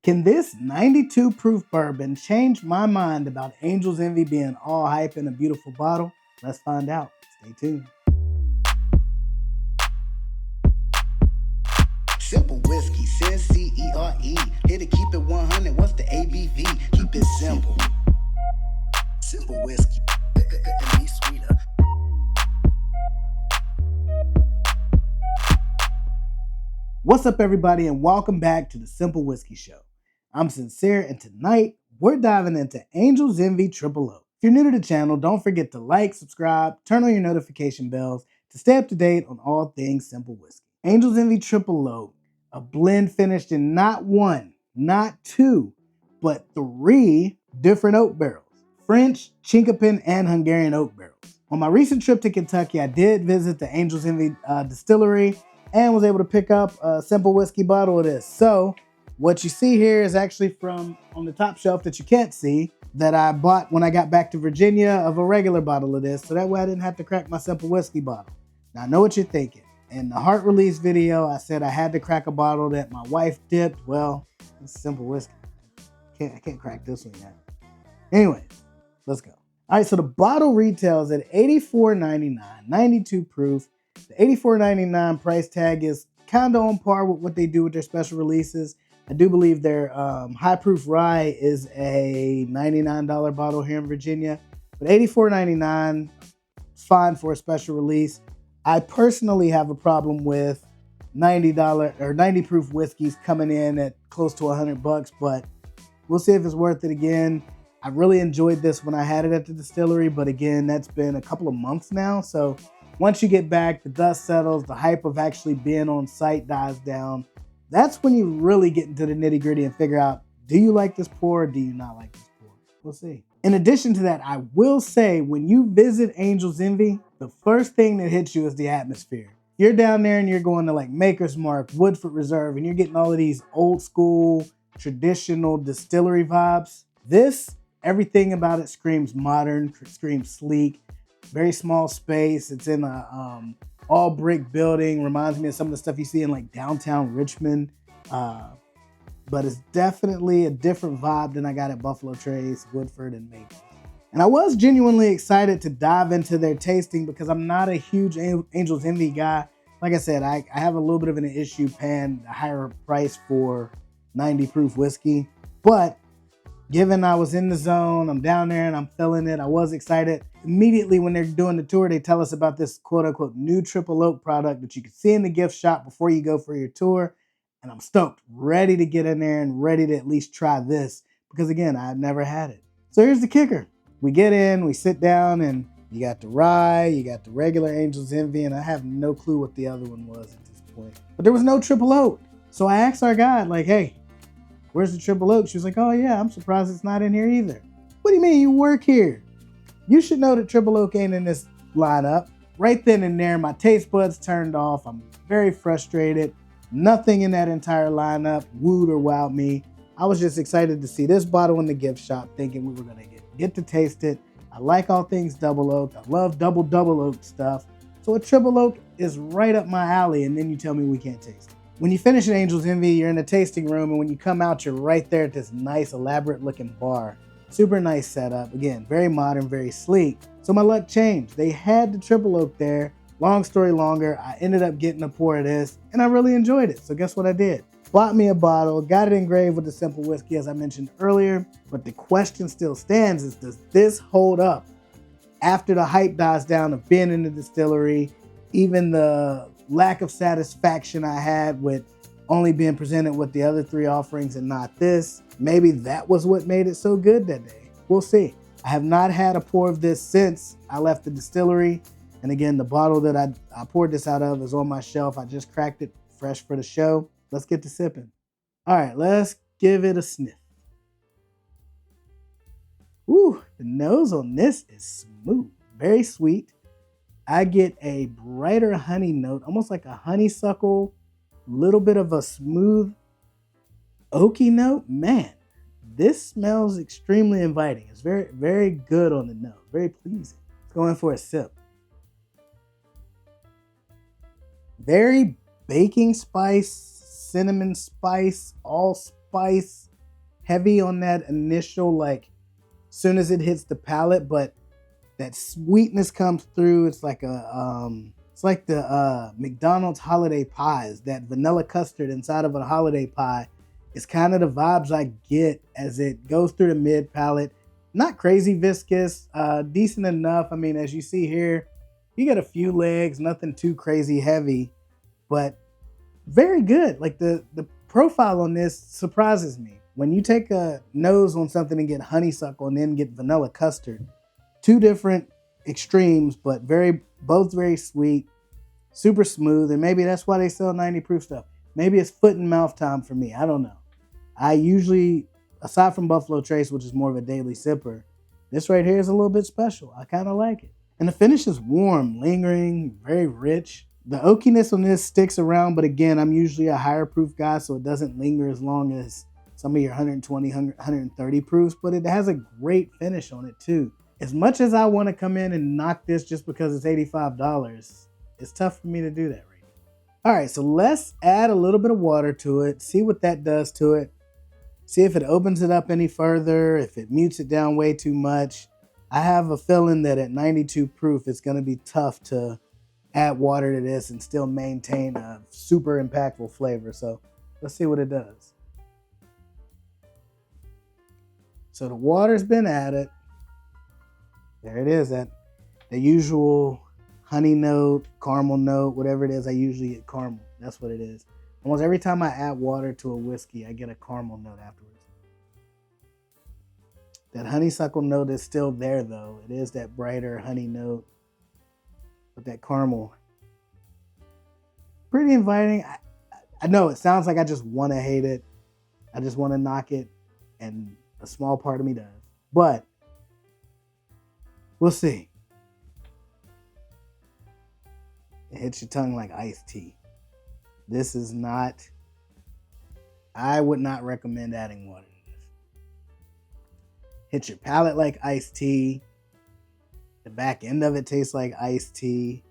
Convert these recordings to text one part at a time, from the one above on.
Can this 92 proof bourbon change my mind about Angel's Envy being all hype in a beautiful bottle? Let's find out. Stay tuned. Cynple Whiskey, Cyncere. Here to keep it 100. What's the ABV? Keep it simple. Cynple Whiskey. And be sweeter. What's up, everybody, and welcome back to the Cynple Whiskey Show. I'm Cyncere, and tonight we're diving into Angel's Envy Triple O. If you're new to the channel, don't forget to like, subscribe, turn on your notification bells to stay up to date on all things Cynple Whiskey. Angel's Envy Triple O, a blend finished in not one, not two, but three different oak barrels: French, Chinkapin, and Hungarian oak barrels. On my recent trip to Kentucky, I did visit the Angel's Envy distillery and was able to pick up a Cynple whiskey bottle of this. So what you see here is actually from on the top shelf that you can't see, that I bought when I got back to Virginia, of a regular bottle of this. So that way I didn't have to crack my Cynple whiskey bottle. Now I know what you're thinking. In the heart release video, I said I had to crack a bottle that my wife dipped. Well, it's Cynple whiskey. I can't crack this one yet. Anyway, let's go. All right, so the bottle retails at $84.99, 92 proof. The $84.99 price tag is kind of on par with what they do with their special releases. I do believe their high proof rye is a $99 bottle here in Virginia, but $84.99 is fine for a special release. I personally have a problem with $90 or 90 proof whiskeys coming in at close to $100, but we'll see if it's worth it again. I really enjoyed this when I had it at the distillery, but again, that's been a couple of months now. So once you get back, the dust settles, the hype of actually being on site dies down. That's when you really get into the nitty gritty and figure out, do you like this pour or do you not like this pour? We'll see. In addition to that, I will say, when you visit Angel's Envy, the first thing that hits you is the atmosphere. You're down there and you're going to like Maker's Mark, Woodford Reserve, and you're getting all of these old school, traditional distillery vibes. This, everything about it screams modern, screams sleek. Very small space. It's in a all brick building. Reminds me of some of the stuff you see in like downtown Richmond. But it's definitely a different vibe than I got at Buffalo Trace, Woodford, and Macon. And I was genuinely excited to dive into their tasting because I'm not a huge Angel's Envy guy. Like I said, I have a little bit of an issue paying a higher price for 90 proof whiskey. But given I was in the zone, I'm down there and I'm feeling it, I was excited. Immediately when they're doing the tour, they tell us about this quote unquote new triple oak product that you can see in the gift shop before you go for your tour. And I'm stoked, ready to get in there and ready to at least try this because again, I've never had it. So here's the kicker. We get in, we sit down, and you got the rye, you got the regular Angel's Envy, and I have no clue what the other one was at this point. But there was no triple oak. So I asked our guide, like, hey, where's the triple oak? She was like, oh yeah, I'm surprised it's not in here either. What do you mean, you work here? You should know that triple oak ain't in this lineup. Right then and there, my taste buds turned off. I'm very frustrated. Nothing in that entire lineup wooed or wowed me. I was just excited to see this bottle in the gift shop, thinking we were gonna get to taste it. I like all things double oak. I love double oak stuff. So a triple oak is right up my alley, and then you tell me we can't taste it. When you finish an Angel's Envy, you're in the tasting room, and when you come out, you're right there at this nice, elaborate looking bar. Super nice setup. Again, very modern, very sleek. So my luck changed. They had the triple oak there. Long story longer, I ended up getting a pour of this, and I really enjoyed it. So guess what I did? Bought me a bottle, got it engraved with the Cynple whiskey, as I mentioned earlier. But the question still stands is, does this hold up? After the hype dies down of being in the distillery, even the lack of satisfaction I had with only being presented with the other three offerings and not this, maybe that was what made it so good that day. We'll see. I have not had a pour of this since I left the distillery. And again, the bottle that I poured this out of is on my shelf. I just cracked it fresh for the show. Let's get to sipping. All right, let's give it a sniff. Ooh, the nose on this is smooth, very sweet. I get a brighter honey note, almost like a honeysuckle, little bit of a smooth oaky note. Man, this smells extremely inviting. It's very, very good on the nose, very pleasing. Let's go in for a sip. Very baking spice, cinnamon spice, allspice, heavy on that initial, like, soon as it hits the palate, but that sweetness comes through. It's like the McDonald's holiday pies, that vanilla custard inside of a holiday pie. It's kind of the vibes I get as it goes through the mid palate. Not crazy viscous, decent enough. I mean, as you see here, you get a few legs, nothing too crazy heavy, but very good. Like the profile on this surprises me. When you take a nose on something and get honeysuckle and then get vanilla custard, two different extremes, but both very sweet, super smooth, and maybe that's why they sell 90 proof stuff. Maybe it's foot and mouth time for me. I don't know. I usually, aside from Buffalo Trace, which is more of a daily sipper, this right here is a little bit special. I kind of like it. And the finish is warm, lingering, very rich. The oakiness on this sticks around, but again, I'm usually a higher proof guy, so it doesn't linger as long as some of your 120, 130 proofs, but it has a great finish on it too. As much as I want to come in and knock this just because it's $85, it's tough for me to do that right now. All right, so let's add a little bit of water to it, see what that does to it, see if it opens it up any further, if it mutes it down way too much. I have a feeling that at 92 proof, it's going to be tough to add water to this and still maintain a super impactful flavor. So let's see what it does. So the water's been added. There it is, that the usual honey note, caramel note, whatever it is. I usually get caramel. That's what it is. Almost every time I add water to a whiskey, I get a caramel note afterwards. That honeysuckle note is still there though. It is that brighter honey note with that caramel. Pretty inviting. I know it sounds like I just want to hate it. I just want to knock it, and a small part of me does. But we'll see. It hits your tongue like iced tea. This is not, I would not recommend adding water to this. Hits your palate like iced tea. The back end of it tastes like iced tea.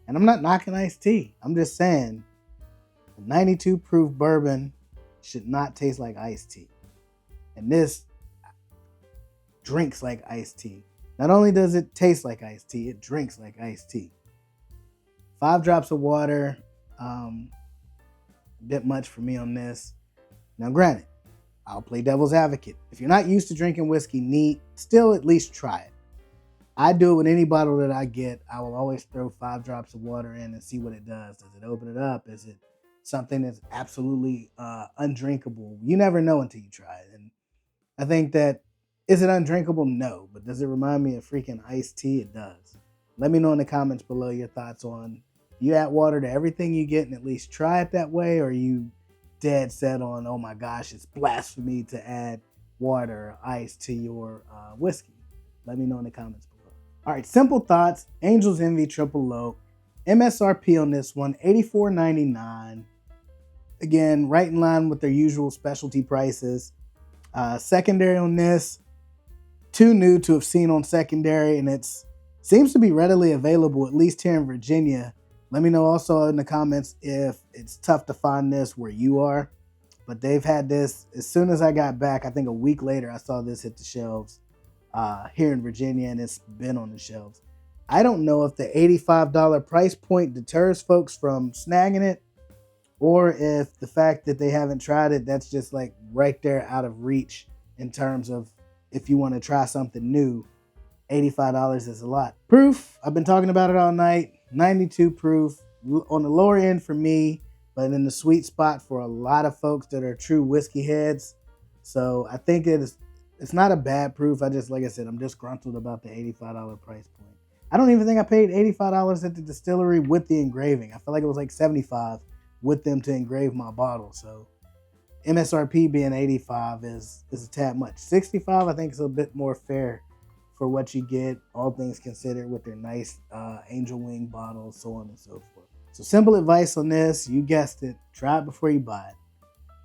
And I'm not knocking iced tea. I'm just saying, a 92 proof bourbon should not taste like iced tea. And this drinks like iced tea. Not only does it taste like iced tea, it drinks like iced tea. 5 drops of water, a bit much for me on this. Now granted, I'll play devil's advocate. If you're not used to drinking whiskey neat, still at least try it. I do it with any bottle that I get. I will always throw 5 drops of water in and see what it does. Does it open it up? Is it something that's absolutely undrinkable? You never know until you try it. And I think that, is it undrinkable? No. But does it remind me of freaking iced tea? It does. Let me know in the comments below your thoughts on, you add water to everything you get and at least try it that way, or are you dead set on, oh my gosh, it's blasphemy to add water or ice to your whiskey? Let me know in the comments below. All right, Cynple Thoughts, Angel's Envy Triple Oak. MSRP on this one, $84.99. Again, right in line with their usual specialty prices. Secondary on this, too new to have seen on secondary, and it seems to be readily available, at least here in Virginia. Let me know also in the comments if it's tough to find this where you are. But they've had this, as soon as I got back, I think a week later, I saw this hit the shelves here in Virginia, and it's been on the shelves. I don't know if the $85 price point deters folks from snagging it, or if the fact that they haven't tried it, that's just like right there out of reach in terms of if you want to try something new. $85 is a lot. Proof, I've been talking about it all night. 92 proof, on the lower end for me, but in the sweet spot for a lot of folks that are true whiskey heads. So I think it's not a bad proof. Like I said, I'm disgruntled about the $85 price point. I don't even think I paid $85 at the distillery with the engraving. I feel like it was like $75 with them to engrave my bottle. So MSRP being $85 is a tad much. $65, I think, is a bit more fair for what you get, all things considered, with their nice angel wing bottles, so on and so forth. So simple advice on this, you guessed it, try it before you buy it.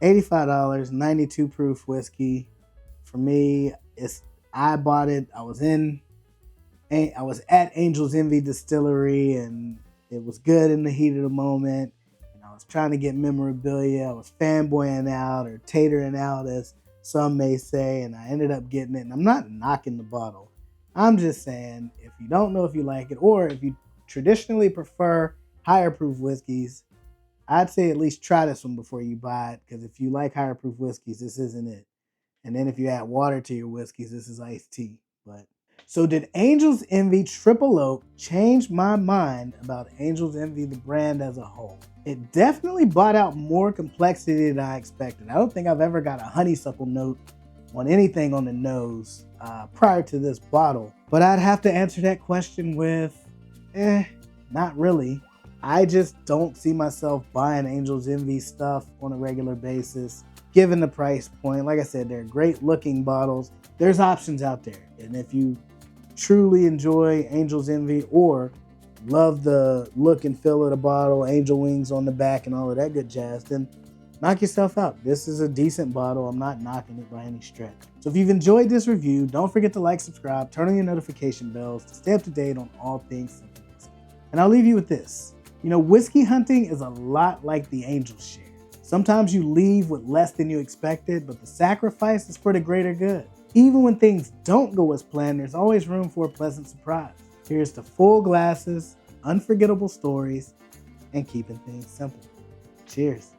$85, 92 proof whiskey. For me, I bought it. I was at Angel's Envy Distillery, and it was good in the heat of the moment. And I was trying to get memorabilia. I was fanboying out or tatering out, as some may say, and I ended up getting it. And I'm not knocking the bottle. I'm just saying, if you don't know if you like it, or if you traditionally prefer higher proof whiskeys, I'd say at least try this one before you buy it, because if you like higher proof whiskeys, this isn't it. And then if you add water to your whiskeys, this is iced tea. But so did Angel's Envy Triple Oak change my mind about Angel's Envy, the brand as a whole? It definitely brought out more complexity than I expected. I don't think I've ever got a honeysuckle note on anything on the nose prior to this bottle. But I'd have to answer that question with, not really. I just don't see myself buying Angel's Envy stuff on a regular basis, given the price point. Like I said, they're great looking bottles. There's options out there. And if you truly enjoy Angel's Envy or love the look and feel of the bottle, angel wings on the back and all of that good jazz, then knock yourself out. This is a decent bottle. I'm not knocking it by any stretch. So if you've enjoyed this review, don't forget to like, subscribe, turn on your notification bells to stay up to date on all things Cynple Whiskey. And I'll leave you with this. You know, whiskey hunting is a lot like the angel share. Sometimes you leave with less than you expected, but the sacrifice is for the greater good. Even when things don't go as planned, there's always room for a pleasant surprise. Here's to full glasses, unforgettable stories, and keeping things simple. Cheers.